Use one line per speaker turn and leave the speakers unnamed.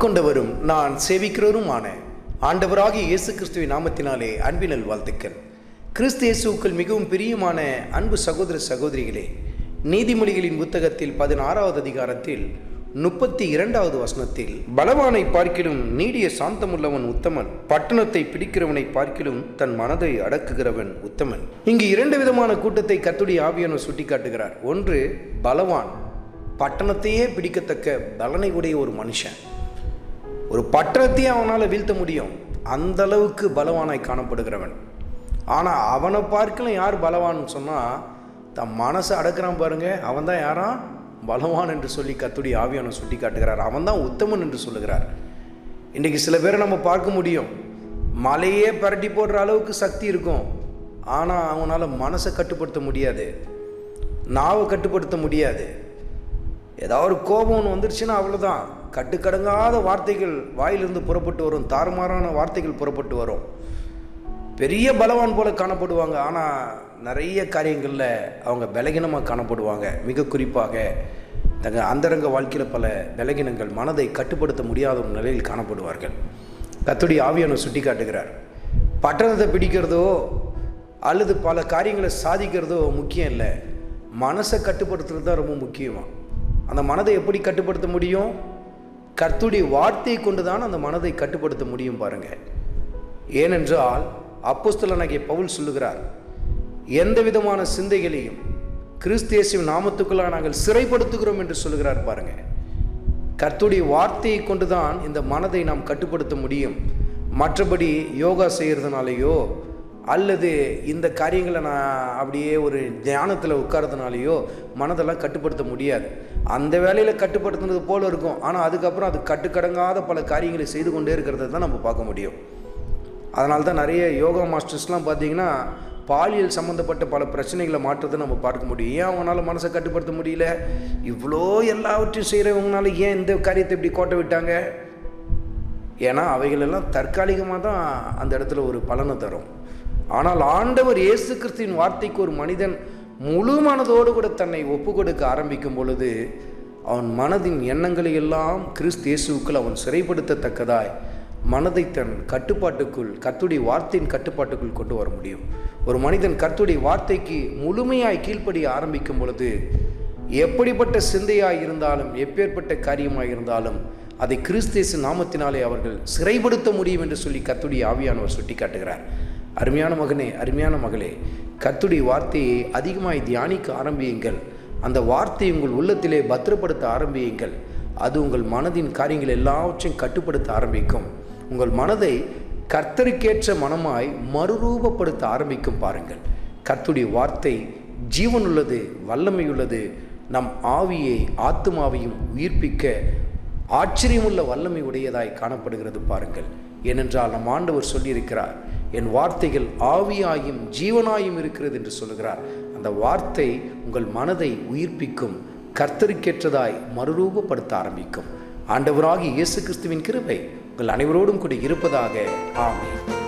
ஆட்கொண்டவரும் நான் சேவிக்கிறவருமான ஆண்டவராகிய இயேசு கிறிஸ்துவின் நாமத்தினாலே அன்பினல் வாழ்த்துக்கள். கிறிஸ்து இயேசுவுக்குள் மிகவும் பிரியமான அன்பு சகோதர சகோதரிகளே, நீதிமொழிகளின் புத்தகத்தில் 16வது அதிகாரத்தில் 32வது வசனத்தில், பலவானை பார்க்கிலும் நீடிய சாந்தமுள்ளவன் உத்தமன், பட்டணத்தை பிடிக்கிறவனை பார்க்கிலும் தன் மனதை அடக்குகிறவன் உத்தமன். இங்கு இரண்டு விதமான கூட்டத்தை கர்த்தருடைய ஆவியானவர் சுட்டி காட்டுகிறார். ஒன்று, பலவான், பட்டணத்தையே பிடிக்கத்தக்க பலனை உடைய ஒரு மனுஷன். ஒரு பட்டணத்தையே அவனால் வீழ்த்த முடியும், அந்த அளவுக்கு பலவானாய் காணப்படுகிறவன். ஆனால் அவனை பார்க்கலாம் யார் பலவான்னு சொன்னால், தன் மனசை அடக்கிறான் பாருங்க, அவன் தான் யாரா பலவான் என்று சொல்லி கர்த்தருடைய ஆவியானவர் சுட்டி காட்டுகிறார். அவன் தான் உத்தமன் என்று சொல்லுகிறார். இன்றைக்கி சில பேரை நம்ம பார்க்க முடியும், மலையே பரட்டி போடுற அளவுக்கு சக்தி இருக்கும், ஆனால் அவனால் மனசை கட்டுப்படுத்த முடியாது, நாவை கட்டுப்படுத்த முடியாது. ஏதாவது ஒரு கோபம் ஒன்று வந்துருச்சுன்னா அவ்வளோதான், கட்டுக்கடங்காத வார்த்தைகள் வாயிலிருந்து புறப்பட்டு வரும், தாறுமாறான வார்த்தைகள் புறப்பட்டு வரும். பெரிய பலவான் போல காணப்படுவாங்க, ஆனால் நிறைய காரியங்களில் அவங்க பலகீனமாக காணப்படுவாங்க. மிக குறிப்பாக தங்கள் அந்தரங்க வாழ்க்கையில் பல பலகீனங்கள், மனதை கட்டுப்படுத்த முடியாத ஒரு நிலையில் காணப்படுவார்கள். கர்த்தருடைய ஆவியானவர் சுட்டி காட்டுகிறார். பட்டணத்தை பிடிக்கிறதோ அல்லது பல காரியங்களை சாதிக்கிறதோ முக்கியம் இல்லை, மனசை கட்டுப்படுத்துறது தான் ரொம்ப முக்கியமாக. அந்த மனதை எப்படி கட்டுப்படுத்த முடியும்? கர்த்தருடைய வார்த்தையை கொண்டு தான் அந்த மனதை கட்டுப்படுத்த முடியும் பாருங்கள். ஏனென்றால் அப்போஸ்தலனாகிய பவுல் சொல்லுகிறார், எந்த விதமான சிந்தைகளையும் கிறிஸ்து இயேசுவின் நாமத்துக்குள்ளாக நாங்கள் சிறைப்படுத்துகிறோம் என்று சொல்லுகிறார் பாருங்கள். கர்த்தருடைய வார்த்தையை கொண்டு தான் இந்த மனதை நாம் கட்டுப்படுத்த முடியும். மற்றபடி யோகா செய்கிறதுனாலையோ அல்லது இந்த காரியங்களை நான் அப்படியே ஒரு தியானத்தில் உட்கார்றதுனாலையோ மனதெல்லாம் கட்டுப்படுத்த முடியாது. அந்த வேலையில் கட்டுப்படுத்துனது போல் இருக்கும், ஆனால் அதுக்கப்புறம் அது கட்டுக்கடங்காத பல காரியங்களை செய்து கொண்டே இருக்கிறத தான் நம்ம பார்க்க முடியும். அதனால தான் நிறைய யோகா மாஸ்டர்ஸ்லாம் பார்த்திங்கன்னா பாலியல் சம்மந்தப்பட்ட பல பிரச்சனைகளை மாற்றத்தை நம்ம பார்க்க முடியும். ஏன் அவங்களால மனசை கட்டுப்படுத்த முடியல? இவ்வளோ எல்லாவற்றையும் செய்கிறவங்களால ஏன் இந்த காரியத்தை இப்படி கோட்டை விட்டாங்க? ஏன்னா அவைகளெல்லாம் தற்காலிகமாக தான் அந்த இடத்துல ஒரு பலனை தரும். ஆனால் ஆண்டவர் இயேசு கிறிஸ்துவின் வார்த்தைக்கு ஒரு மனிதன் முழு மனதோடு கூட தன்னை ஒப்பு கொடுக்க ஆரம்பிக்கும் பொழுது அவன் மனதின் எண்ணங்களை எல்லாம் கிறிஸ்து இயேசுவுக்குள் அவன் சிறைப்படுத்தத்தக்கதாய் மனதை தன் கட்டுப்பாட்டுக்குள், கர்த்தருடைய வார்த்தையின் கட்டுப்பாட்டுக்குள் கொண்டு வர முடியும். ஒரு மனிதன் கர்த்தருடைய வார்த்தைக்கு முழுமையாய் கீழ்ப்படிய ஆரம்பிக்கும் பொழுது எப்படிப்பட்ட சிந்தையாய் இருந்தாலும், எப்பேற்பட்ட காரியமாக இருந்தாலும் அதை கிறிஸ்து இயேசு நாமத்தினாலே அவர்கள் சிறைப்படுத்த முடியும் என்று சொல்லி கர்த்தருடைய ஆவியானவர் சுட்டி காட்டுகிறார். அருமையான மகனே, அருமையான மகளே, கர்த்தருடைய வார்த்தையை அதிகமாய் தியானிக்க ஆரம்பியுங்கள். அந்த வார்த்தையை உங்கள் உள்ளத்திலே பத்திரப்படுத்த ஆரம்பியுங்கள். அது உங்கள் மனதின் காரியங்கள் எல்லாவற்றையும் கட்டுப்படுத்த ஆரம்பிக்கும். உங்கள் மனதை கர்த்தருக்கேற்ற மனமாய் மறுரூபப்படுத்த ஆரம்பிக்கும். பாருங்கள், கர்த்தருடைய வார்த்தை ஜீவனுள்ளது, வல்லமையுள்ளது. நம் ஆவியை, ஆத்துமாவையும் உயிர்ப்பிக்க ஆச்சரியமுள்ள வல்லமை உடையதாய் காணப்படுகிறது. பாருங்கள், ஏனென்றால் நம் ஆண்டவர் சொல்லியிருக்கிறார், என் வார்த்தைகள் ஆவியாயும் ஜீவனாயும் இருக்கிறது என்று சொல்லுகிறார். அந்த வார்த்தை உங்கள் மனதை உயிர்ப்பிக்கும், கர்த்தருக்கேற்றதாய் மறுரூபப்படுத்த ஆரம்பிக்கும். ஆண்டவராகிய இயேசு கிறிஸ்துவின் கிருபை உங்கள் அனைவரோடும் கூட இருப்பதாக. ஆமென்.